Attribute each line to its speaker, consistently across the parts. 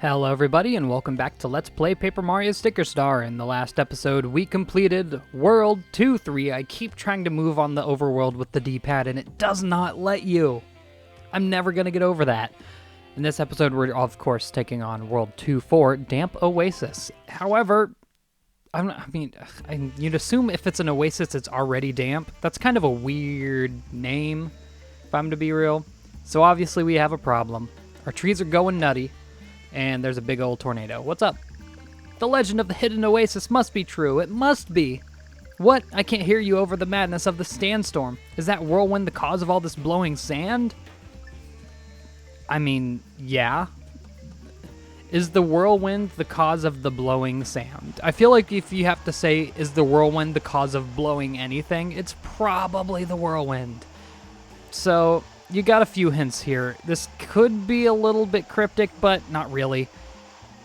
Speaker 1: Hello everybody and welcome back to Let's Play Paper Mario Sticker Star. In the last episode we completed World 2-3. I keep trying to move on the overworld with the D-pad and it does not let you. I'm never going to get over that. In this episode we're of course taking on World 2-4, Damp Oasis. However, you'd assume if it's an oasis it's already damp. That's kind of a weird name if I'm to be real. So obviously we have a problem. Our trees are going nutty. And there's a big old tornado. What's up? The legend of the hidden oasis must be true. It must be. What? I can't hear you over the madness of the sandstorm. Is that whirlwind the cause of all this blowing sand? I mean, yeah. Is the whirlwind the cause of the blowing sand? I feel like if you have to say, is the whirlwind the cause of blowing anything, it's probably the whirlwind. So you got a few hints here. This could be a little bit cryptic, but not really.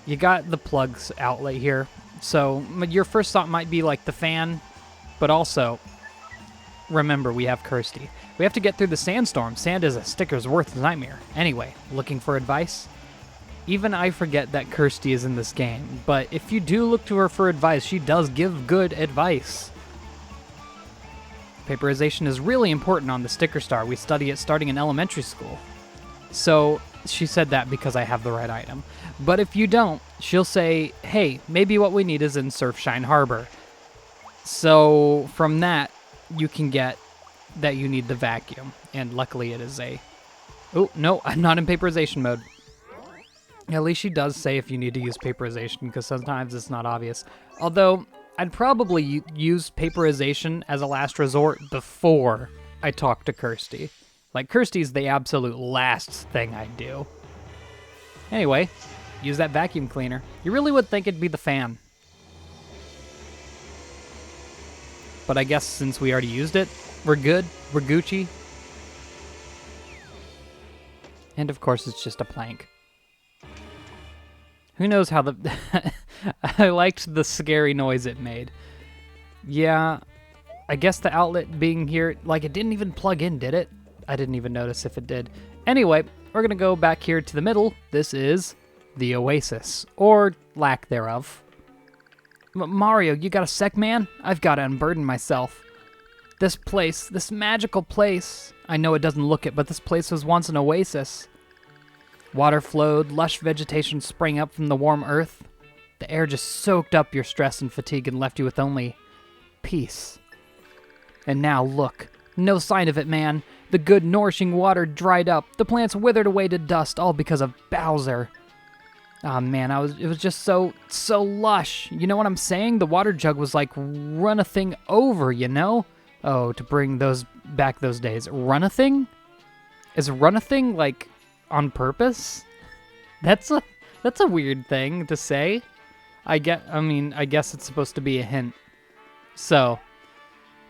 Speaker 1: You got the plugs outlet here. So your first thought might be like the fan, but also remember we have Kirsty. We have to get through the sandstorm. Sand is a sticker's worth nightmare. Anyway, looking for advice? Even I forget that Kirsty is in this game, but if you do look to her for advice, she does give good advice. Paperization is really important on the Sticker Star. We study it starting in elementary school. So she said that because I have the right item. But if you don't, she'll say, hey, maybe what we need is in Surfshine Harbor. So from that, you can get that you need the vacuum. And luckily it is a... Oh, no, I'm not in paperization mode. At least she does say if you need to use paperization, because sometimes it's not obvious. Although I'd probably use paperization as a last resort before I talk to Kirsty. Like, Kirsty's the absolute last thing I'd do. Anyway, use that vacuum cleaner. You really would think it'd be the fan. But I guess since we already used it, we're good. We're Gucci. And of course, it's just a plank. Who knows how the... I liked the scary noise it made. Yeah, I guess the outlet being here... Like, it didn't even plug in, did it? I didn't even notice if it did. Anyway, we're going to go back here to the middle. This is the Oasis, or lack thereof. Mario, you got a sec, man? I've got to unburden myself. This place, this magical place... I know it doesn't look it, but this place was once an oasis. Water flowed, lush vegetation sprang up from the warm earth. The air just soaked up your stress and fatigue and left you with only peace. And now look, no sign of it, man. The good nourishing water dried up. The plants withered away to dust, all because of Bowser. Ah, man, it was just so lush. You know what I'm saying? The water jug was like run a thing over, you know? Oh, to bring those back those days. Run a thing? Is run a thing like on purpose? That's a weird thing to say. I guess it's supposed to be a hint. So,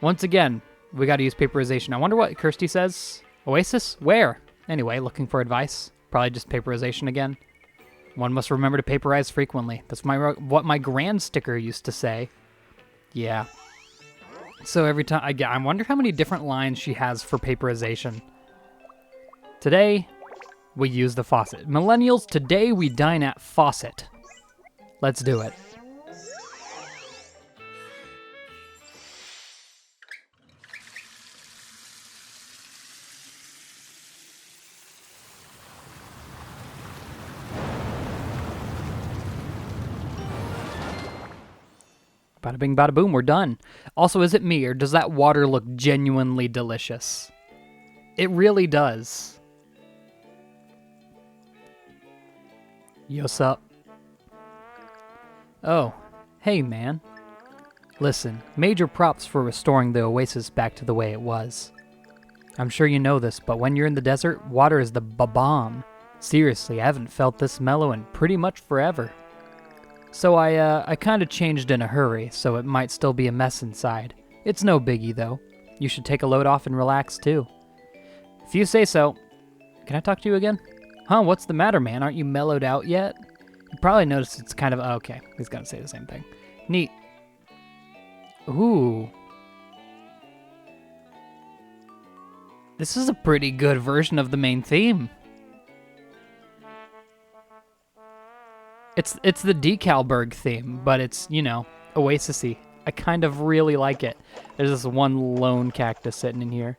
Speaker 1: once again, we gotta use paperization. I wonder what Kirsty says. Oasis? Where? Anyway, looking for advice. Probably just paperization again. One must remember to paperize frequently. That's what my grand sticker used to say. Yeah. So every time I wonder how many different lines she has for paperization. Today, we use the faucet. Millennials, today we dine at faucet. Let's do it. Bada bing, bada boom, we're done. Also, is it me, or does that water look genuinely delicious? It really does. Yo's up. Oh, hey man. Listen, major props for restoring the oasis back to the way it was. I'm sure you know this, but when you're in the desert, water is the bomb. Seriously, I haven't felt this mellow in pretty much forever. So I kind of changed in a hurry, so it might still be a mess inside. It's no biggie though. You should take a load off and relax too. If you say so. Can I talk to you again? Huh, what's the matter, man? Aren't you mellowed out yet? You probably noticed it's kind of... Oh, okay, he's gonna say the same thing. Neat. Ooh. This is a pretty good version of the main theme. It's the Decalberg theme, but it's, you know, Oasis-y. I kind of really like it. There's this one lone cactus sitting in here.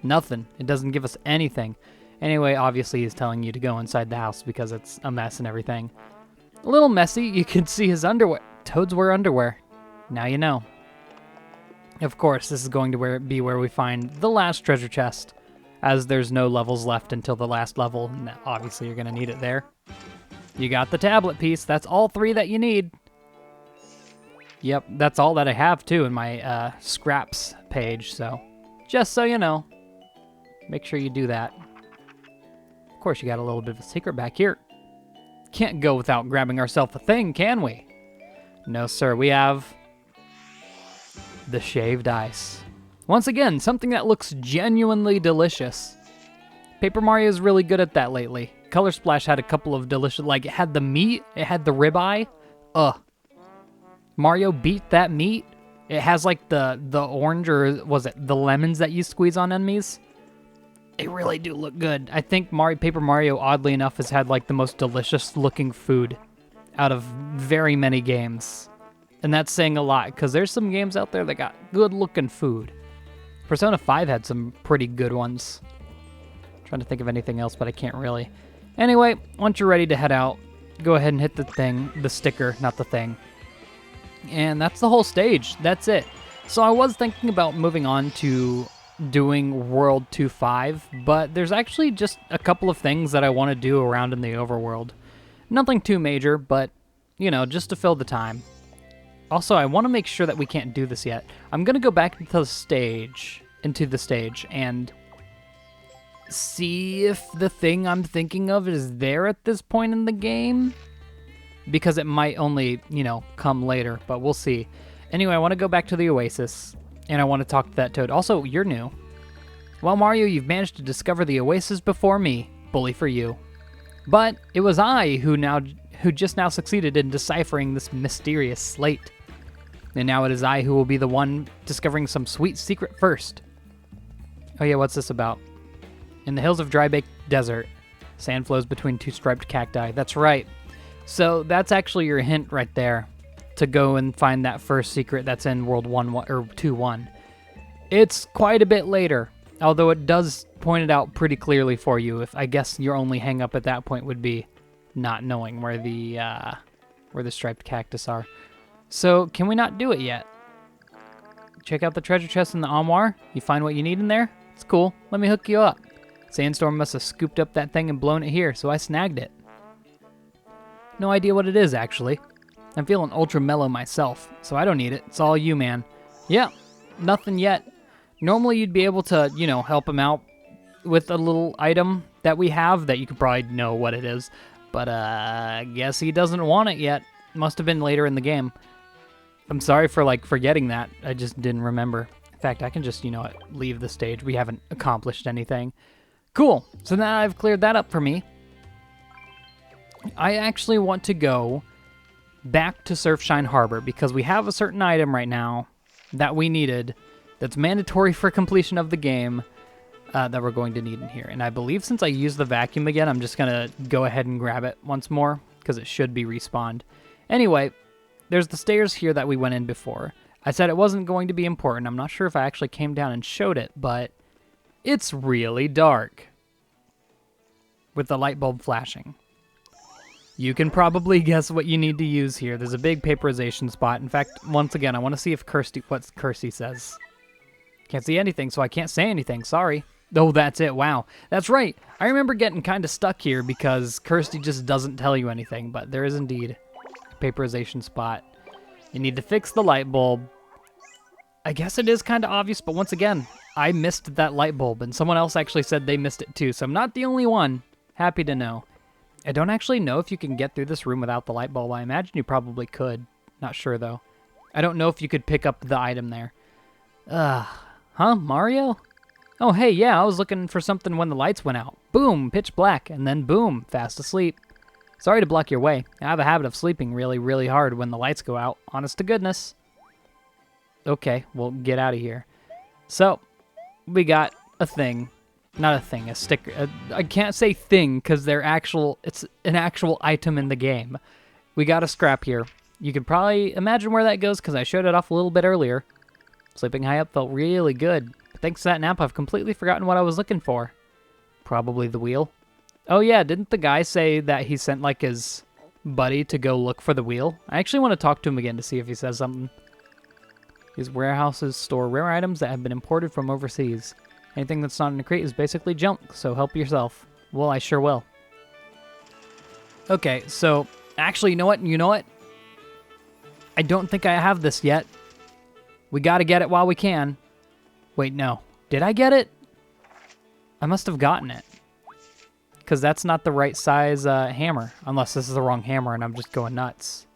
Speaker 1: Nothing. It doesn't give us anything. Anyway, obviously he's telling you to go inside the house because it's a mess and everything. A little messy. You can see his underwear. Toads wear underwear. Now you know. Of course, this is going to be where we find the last treasure chest, as there's no levels left until the last level, and obviously you're going to need it there. You got the tablet piece. That's all 3 that you need. Yep, that's all that I have, too, in my scraps page, so just so you know, make sure you do that. Of course, you got a little bit of a secret back here. Can't go without grabbing ourselves a thing, can we? No, sir, we have the shaved ice. Once again, something that looks genuinely delicious. Paper Mario is really good at that lately. Color Splash had a couple of delicious, like, it had the meat, it had the ribeye. Ugh. Mario beat that meat. It has, like, the orange, or was it the lemons that you squeeze on enemies? They really do look good. I think Paper Mario, oddly enough, has had, like, the most delicious-looking food out of very many games. And that's saying a lot, because there's some games out there that got good-looking food. Persona 5 had some pretty good ones. I'm trying to think of anything else, but I can't really. Anyway, once you're ready to head out, go ahead and hit the sticker, not the thing. And that's the whole stage. That's it. So I was thinking about moving on to doing World 2.5, but there's actually just a couple of things that I want to do around in the overworld. Nothing too major, but, you know, just to fill the time. Also, I want to make sure that we can't do this yet. I'm going to go back into the stage, and see if the thing I'm thinking of is there at this point in the game. Because it might only, you know, come later, but we'll see. Anyway, I want to go back to the Oasis, and I want to talk to that toad. Also, you're new. Well, Mario, you've managed to discover the Oasis before me. Bully for you. But it was I who just now succeeded in deciphering this mysterious slate. And now it is I who will be the one discovering some sweet secret first. Oh yeah, what's this about? In the hills of Dry-Baked Desert, sand flows between 2 striped cacti. That's right. So that's actually your hint right there to go and find that first secret that's in World 1 or 2.1. It's quite a bit later, although it does point it out pretty clearly for you. If I guess your only hang up at that point would be not knowing where the striped cactus are. So can we not do it yet? Check out the treasure chest in the armoire. You find what you need in there? It's cool. Let me hook you up. Sandstorm must have scooped up that thing and blown it here, so I snagged it. No idea what it is, actually. I'm feeling ultra mellow myself, so I don't need it. It's all you, man. Yeah, nothing yet. Normally you'd be able to, you know, help him out with a little item that we have that you could probably know what it is. But I guess he doesn't want it yet. Must have been later in the game. I'm sorry for, like, forgetting that. I just didn't remember. In fact, I can just, you know, leave the stage. We haven't accomplished anything. Cool. So now I've cleared that up for me. I actually want to go back to Surfshine Harbor because we have a certain item right now that we needed that's mandatory for completion of the game that we're going to need in here. And I believe since I used the vacuum again, I'm just going to go ahead and grab it once more because it should be respawned. Anyway, there's the stairs here that we went in before. I said it wasn't going to be important. I'm not sure if I actually came down and showed it, but it's really dark with the light bulb flashing. You can probably guess what you need to use here. There's a big paperization spot. In fact, once again, I want to see if what Kirsty says. Can't see anything, so I can't say anything. Sorry. Oh, that's it. Wow. That's right. I remember getting kind of stuck here because Kirsty just doesn't tell you anything, but there is indeed a paperization spot. You need to fix the light bulb. I guess it is kind of obvious, but once again, I missed that light bulb, and someone else actually said they missed it too, so I'm not the only one. Happy to know. I don't actually know if you can get through this room without the light bulb. I imagine you probably could. Not sure, though. I don't know if you could pick up the item there. Huh, Mario? Oh, hey, yeah, I was looking for something when the lights went out. Boom, pitch black, and then boom, fast asleep. Sorry to block your way. I have a habit of sleeping really, really hard when the lights go out. Honest to goodness. Okay, well, get out of here. So, we got a thing. Not a thing, a sticker. I can't say thing because it's an actual item in the game. We got a scrap here. You could probably imagine where that goes because I showed it off a little bit earlier. Sleeping high up felt really good. But thanks to that nap, I've completely forgotten what I was looking for. Probably the wheel. Oh yeah, didn't the guy say that he sent like his buddy to go look for the wheel? I actually want to talk to him again to see if he says something. These warehouses store rare items that have been imported from overseas. Anything that's not in a crate is basically junk, so help yourself. Well, I sure will. Okay, so actually, you know what? I don't think I have this yet. We gotta get it while we can. Wait, no. Did I get it? I must have gotten it. Because that's not the right size hammer. Unless this is the wrong hammer and I'm just going nuts.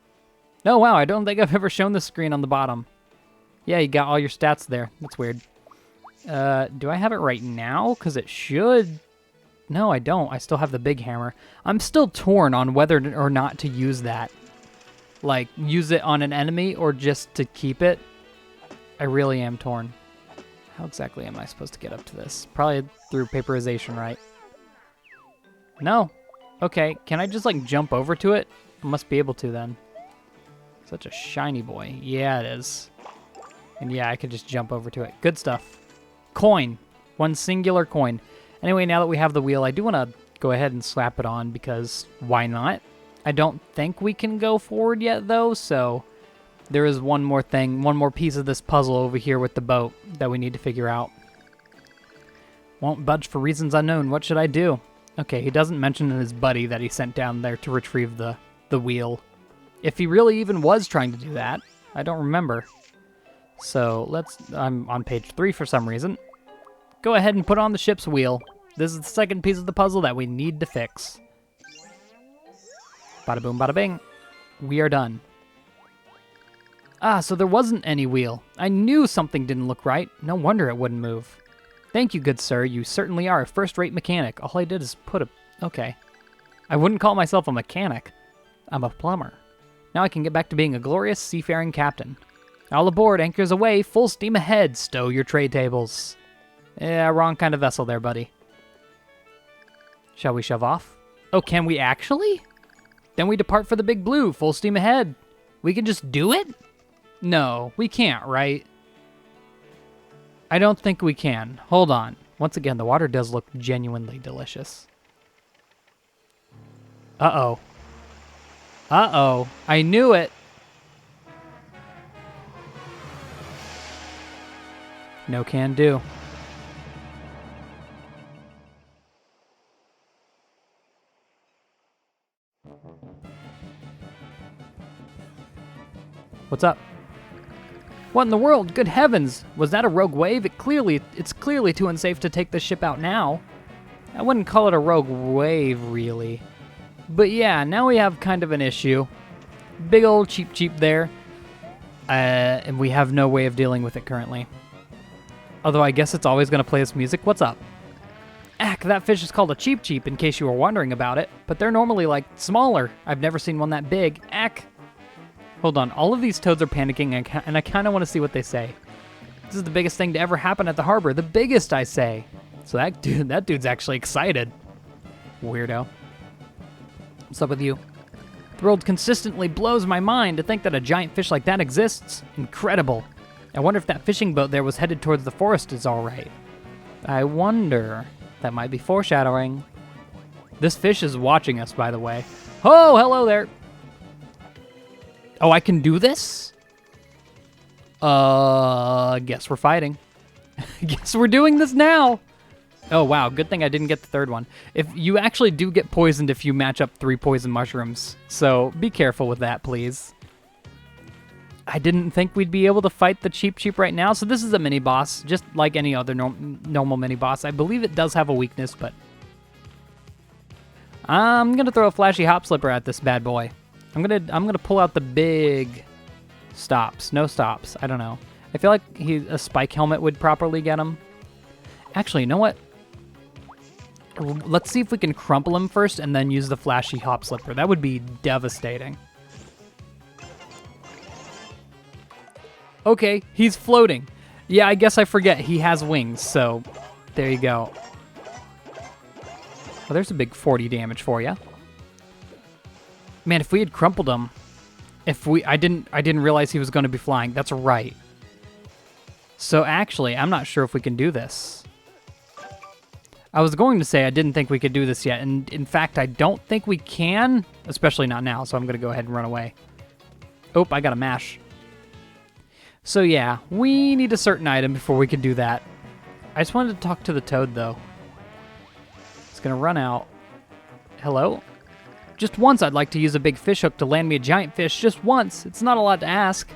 Speaker 1: No, wow, I don't think I've ever shown the screen on the bottom. Yeah, you got all your stats there. That's weird. Do I have it right now? Because it should... No, I don't. I still have the big hammer. I'm still torn on whether or not to use that. Like, use it on an enemy or just to keep it. I really am torn. How exactly am I supposed to get up to this? Probably through paperization, right? No. Okay, can I just, like, jump over to it? I must be able to, then. Such a shiny boy. Yeah, it is. And yeah, I could just jump over to it. Good stuff. Coin. One singular coin. Anyway, now that we have the wheel, I do want to go ahead and slap it on because why not? I don't think we can go forward yet, though, so there is one more thing, one more piece of this puzzle over here with the boat that we need to figure out. Won't budge for reasons unknown. What should I do? Okay, he doesn't mention his buddy that he sent down there to retrieve the wheel. If he really even was trying to do that, I don't remember. So I'm on page 3 for some reason. Go ahead and put on the ship's wheel. This is the second piece of the puzzle that we need to fix. Bada boom, bada bing. We are done. Ah, so there wasn't any wheel. I knew something didn't look right. No wonder it wouldn't move. Thank you, good sir. You certainly are a first-rate mechanic. All I did is put a... Okay. I wouldn't call myself a mechanic. I'm a plumber. Now I can get back to being a glorious seafaring captain. All aboard, anchors away, full steam ahead. Stow your tray tables. Yeah, wrong kind of vessel there, buddy. Shall we shove off? Oh, can we actually? Then we depart for the Big Blue, full steam ahead. We can just do it? No, we can't, right? I don't think we can. Hold on. Once again, the water does look genuinely delicious. Uh-oh. Uh-oh. I knew it. No can do. What's up? What in the world? Good heavens! Was that a rogue wave? It's clearly too unsafe to take the ship out now. I wouldn't call it a rogue wave, really. But yeah, now we have kind of an issue. Big old cheap there. And we have no way of dealing with it currently. Although I guess it's always going to play this music. What's up? Ack, that fish is called a cheap in case you were wondering about it. But they're normally, like, smaller. I've never seen one that big. Ack. Hold on, all of these toads are panicking, and I kind of want to see what they say. This is the biggest thing to ever happen at the harbor. The biggest, I say. So that dude's actually excited. Weirdo. What's up with you? The world consistently blows my mind to think that a giant fish like that exists. Incredible. I wonder if that fishing boat there was headed towards the forest is all right. I wonder. That might be foreshadowing. This fish is watching us, by the way. Oh, hello there. Oh, I can do this? Guess we're fighting. Guess we're doing this now. Oh, wow. Good thing I didn't get the third one. If you actually do get poisoned if you match up 3 poison mushrooms. So be careful with that, please. I didn't think we'd be able to fight the cheap right now. So this is a mini-boss, just like any other normal mini-boss. I believe it does have a weakness, but... I'm going to throw a flashy hop slipper at this bad boy. I'm gonna pull out the big stops. No stops. I don't know. I feel like a spike helmet would properly get him. Actually, you know what? Let's see if we can crumple him first and then use the flashy hop slipper. That would be devastating. Okay, he's floating. Yeah, I guess I forget he has wings, so there you go. Well, there's a big 40 damage for you. Man, if we had crumpled him, I didn't realize he was going to be flying. That's right. So actually, I'm not sure if we can do this. I was going to say I didn't think we could do this yet, and in fact, I don't think we can, especially not now, so I'm going to go ahead and run away. Oh, I got a mash. So yeah, we need a certain item before we can do that. I just wanted to talk to the toad, though. It's going to run out. Hello? Just once I'd like to use a big fish hook to land me a giant fish, just once. It's not a lot to ask.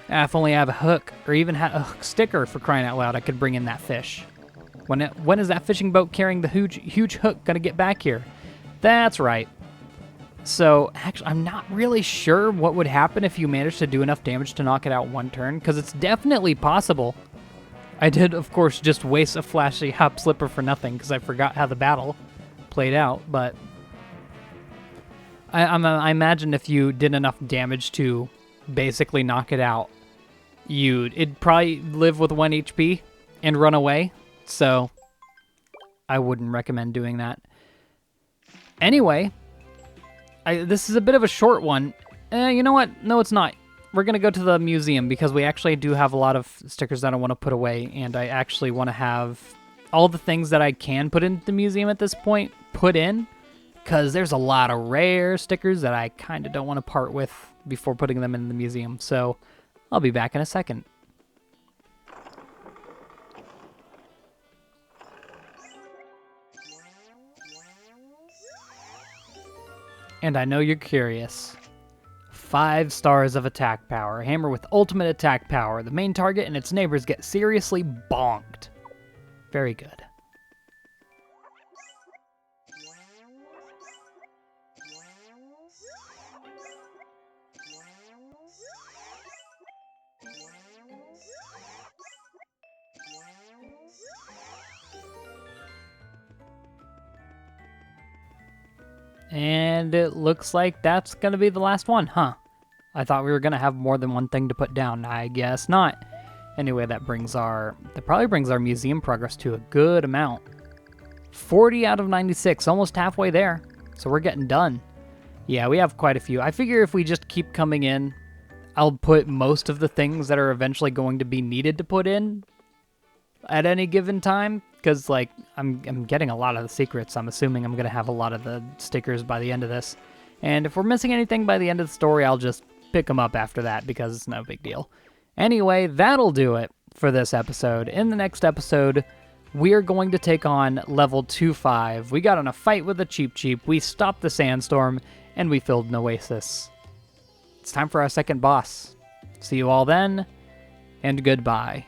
Speaker 1: If only I have a hook, or even a hook sticker, for crying out loud, I could bring in that fish. When is that fishing boat carrying the huge hook going to get back here? That's right. So, actually, I'm not really sure what would happen if you managed to do enough damage to knock it out one turn, because it's definitely possible. I did, of course, just waste a flashy hop slipper for nothing, because I forgot how the battle played out, but I imagine if you did enough damage to basically knock it out, it'd probably live with 1 HP and run away, so I wouldn't recommend doing that. Anyway, this is a bit of a short one. You know what? No, it's not. We're going to go to the museum because we actually do have a lot of stickers that I want to put away, and I actually want to have all the things that I can put in the museum at this point put in, because there's a lot of rare stickers that I kind of don't want to part with before putting them in the museum. So I'll be back in a second. And I know you're curious. 5 stars of attack power. Hammer with ultimate attack power. The main target and its neighbors get seriously bonked. Very good. And it looks like that's going to be the last one, huh? I thought we were going to have more than one thing to put down. I guess not. Anyway, that probably brings our museum progress to a good amount. 40 out of 96, almost halfway there. So we're getting done. Yeah, we have quite a few. I figure if we just keep coming in, I'll put most of the things that are eventually going to be needed to put in at any given time. Because, like, I'm getting a lot of the secrets. I'm assuming I'm going to have a lot of the stickers by the end of this. And if we're missing anything by the end of the story, I'll just pick them up after that because it's no big deal. Anyway, that'll do it for this episode. In the next episode, we are going to take on level 2-5. We got in a fight with a Cheep, we stopped the sandstorm, and we filled an oasis. It's time for our second boss. See you all then, and goodbye.